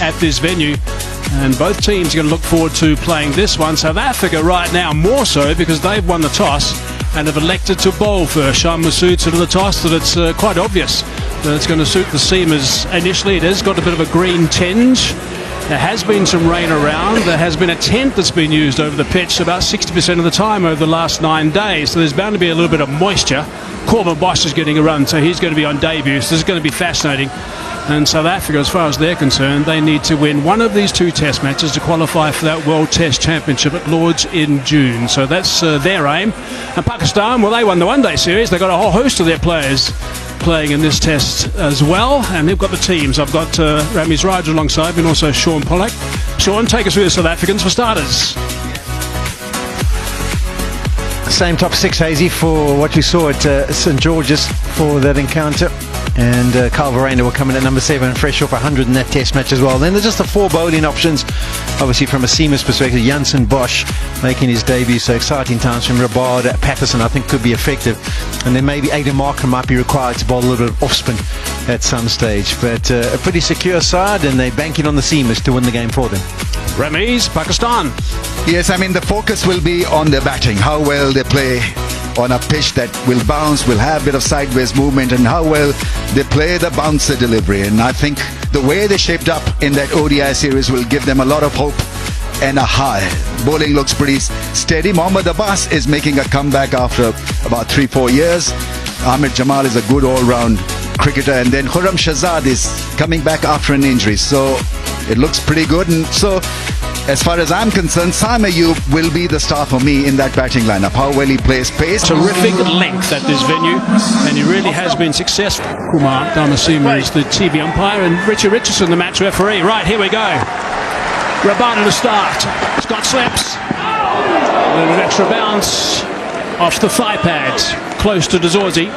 at this venue. And both teams are going to look forward to playing this one. South Africa right now more so because they've won the toss and have elected to bowl first. Shan Masood said in the toss that it's quite obvious that it's going to suit the seamers initially. It has got a bit of a green tinge. There has been some rain around. There has been a tent that's been used over the pitch about 60% of the time over the last 9 days. So there's bound to be a little bit of moisture. Corbin Bosch is getting a run, so he's going to be on debut. So this is going to be fascinating. And South Africa, as far as they're concerned, they need to win one of these 2 test matches to qualify for that World Test Championship at Lord's in June. So that's their aim. And Pakistan, well, they won the one-day series. They've got a whole host of their players playing in this test as well. And they've got the teams. I've got Ramiz Raj alongside me and also Sean Pollack. Sean, take us through the South Africans for starters. Same top 6, Hazy, for what we saw at St George's for that encounter. And Kyle Verreynne will come in at number 7, fresh off 100 in that test match as well. Then there's just the 4 bowling options. Obviously from a seamer's perspective, Janssen Bosch making his debut, so exciting times from Rabada. Patterson I think could be effective. And then maybe Aiden Markham might be required to bowl a little bit of off spin at some stage. But a pretty secure side, and they're banking on the seamers to win the game for them. Ramiz, Pakistan. Yes, I mean the focus will be on their batting, how well they play on a pitch that will bounce, will have a bit of sideways movement, and how well they play the bouncer delivery. And I think the way they shaped up in that ODI series will give them a lot of hope and a high. Bowling looks pretty steady. Mohammad Abbas is making a comeback after about 3-4 years. Ahmed Jamal is a good all-round cricketer, and then Khurram Shahzad is coming back after an injury, so it looks pretty good. And so as far as I'm concerned, Saim Ayub will be the star for me in that batting lineup. How well he plays pace. Terrific length at this venue, and he really has been successful. Kumar Damasima is the TV umpire, and Richard Richardson the match referee. Right, here we go. Rabada to start. Scott slips. A little extra bounce off the thigh pad, close to Dazorzi.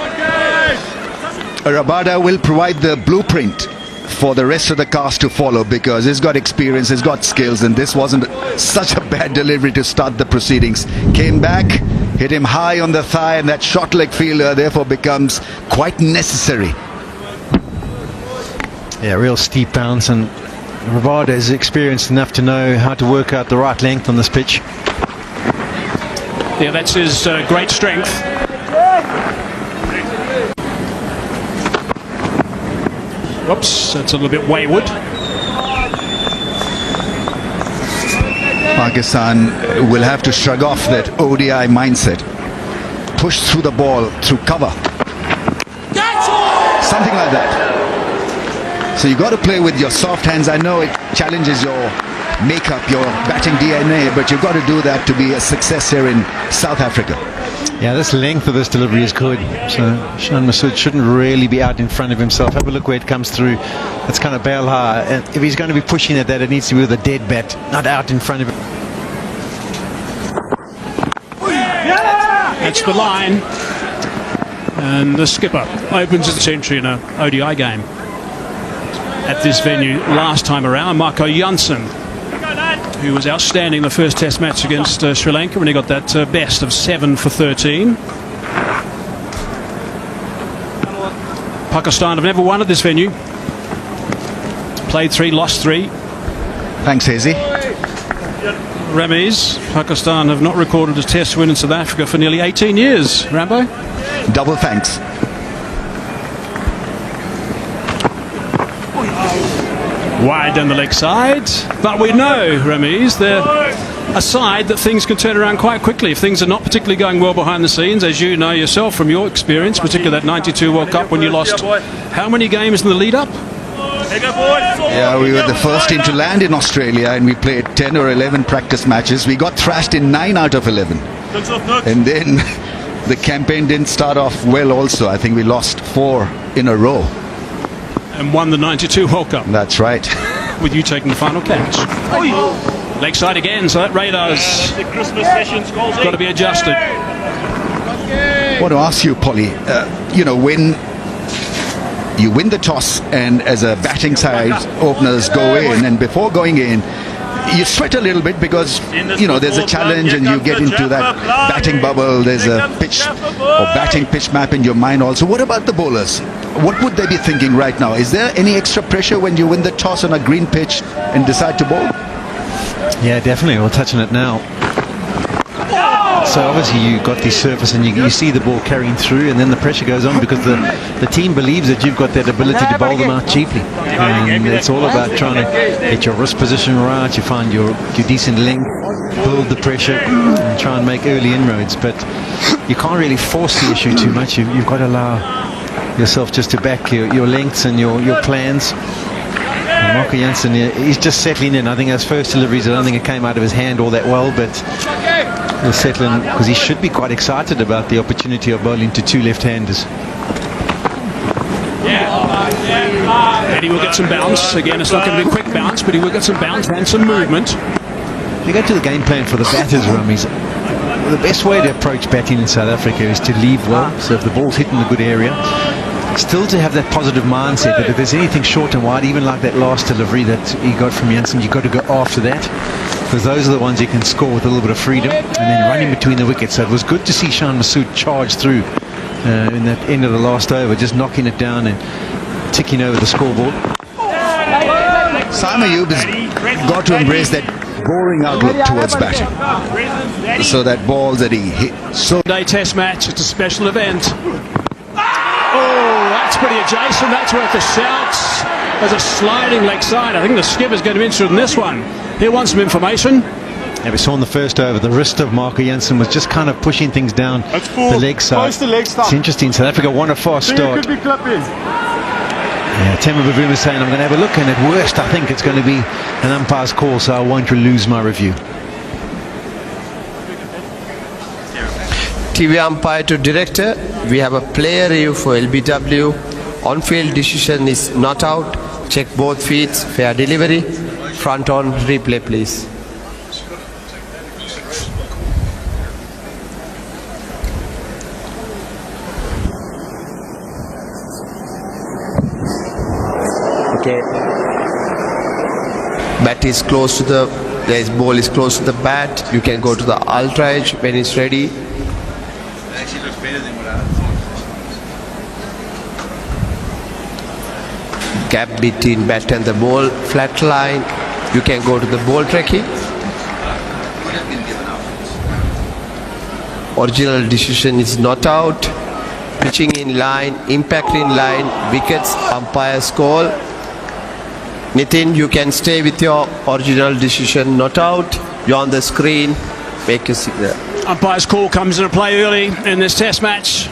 Rabada will provide the blueprint for the rest of the cast to follow, because he's got experience, he's got skills, and this wasn't such a bad delivery to start the proceedings. Came back, hit him high on the thigh, and that short leg fielder therefore becomes quite necessary. Yeah, real steep bounce, and Rabada is experienced enough to know how to work out the right length on this pitch. Yeah, that's his great strength. Whoops, that's a little bit wayward. Pakistan will have to shrug off that ODI mindset. Push through the ball, through cover. Something like that. So you got to play with your soft hands. I know it challenges your makeup, your batting DNA, but you've got to do that to be a success here in South Africa. Yeah, this length of this delivery is good. So Shan Masood shouldn't really be out in front of himself. Have a look where it comes through. It's kind of bail high. And if he's going to be pushing at that, it needs to be with a dead bat, not out in front of him. That's the line. And the skipper opens his century in an ODI game at this venue last time around. Marco Janssen, who was outstanding the first test match against Sri Lanka when he got that best of 7 for 13. Pakistan have never won at this venue. Played 3, lost 3. Thanks, Hazy. Ramiz, Pakistan have not recorded a test win in South Africa for nearly 18 years. Rambo? Double thanks. Wide down the leg side, but we know, Ramiz, they're a side that things can turn around quite quickly if things are not particularly going well behind the scenes, as you know yourself from your experience, particularly that 92 World Cup when you lost how many games in the lead up? Yeah, we were the first team to land in Australia, and we played 10 or 11 practice matches. We got thrashed in 9 out of 11, and then the campaign didn't start off well also. I think we lost 4 in a row. And won the 92 World Cup. That's right. With you taking the final catch. Leg side again, so that radar's got to be adjusted. I want to ask you, Polly, you know, when you win the toss and as a batting side, openers go in, and before going in, you sweat a little bit because, there's a challenge and you get into that batting bubble. There's a pitch or batting pitch map in your mind also. What about the bowlers? What would they be thinking right now? Is there any extra pressure when you win the toss on a green pitch and decide to bowl? Yeah, definitely. We'll touch on it now. So obviously you got the surface and you see the ball carrying through, and then the pressure goes on because the team believes that you've got that ability to bowl them out cheaply. And it's all about trying to get your wrist position right, you find your decent length, build the pressure and try and make early inroads. But you can't really force the issue too much. You've got to allow yourself just to back your lengths and your plans. And Marco Jansen, he's just settling in. I think those first deliveries, I don't think it came out of his hand all that well, but he'll settle in because he should be quite excited about the opportunity of bowling to two left-handers. And he will get some bounce. Again, it's not going to be a quick bounce, but he will get some bounce and some movement. You go to the game plan for the batters, Rummies. The best way to approach batting in South Africa is to leave well. So if the ball's hit in a good area, still to have that positive mindset that if there's anything short and wide, even like that last delivery that he got from Jansen, you've got to go after that, because those are the ones you can score with a little bit of freedom and then running between the wickets. So it was good to see Shan Masood charge through in that end of the last over, just knocking it down and ticking over the scoreboard. Sam Ayub has got to embrace that boring outlook towards batting, so that ball that he hit. So Day Test match, it's a special event. Oh, that's pretty adjacent. That's worth a shout. There's a sliding leg side. I think the skipper's going to be interested in this one. He'll want some information. Yeah, we saw in the first over the wrist of Marco Jansen was just kind of pushing things down the leg side. It's interesting. South Africa won a fast start. Yeah, Temba Bavuma is saying, I'm going to have a look, and at worst I think it's going to be an umpire's call, so I won't lose my review. TV umpire to director, we have a player review for LBW. On-field decision is not out. Check both feet, fair delivery. Front on replay, please. Okay. Bat is close to the, ball is close to the bat. You can go to the ultra edge when it's ready. actually looks better than what I thought. Gap between bat and the ball, flat line. You can go to the ball tracking. Original decision is not out. Pitching in line, impact in line, wickets, umpire's call. Nitin, you can stay with your original decision, not out. You're on the screen, make a signal. Umpire's call comes into play early in this test match.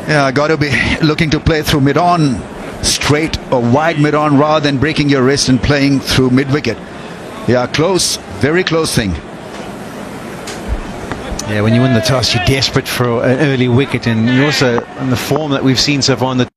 Yeah, got to be looking to play through mid-on, straight or wide mid-on rather than breaking your wrist and playing through mid-wicket. Yeah, close, very close thing. Yeah, when you win the toss, you're desperate for an early wicket, and you also, in the form that we've seen so far in the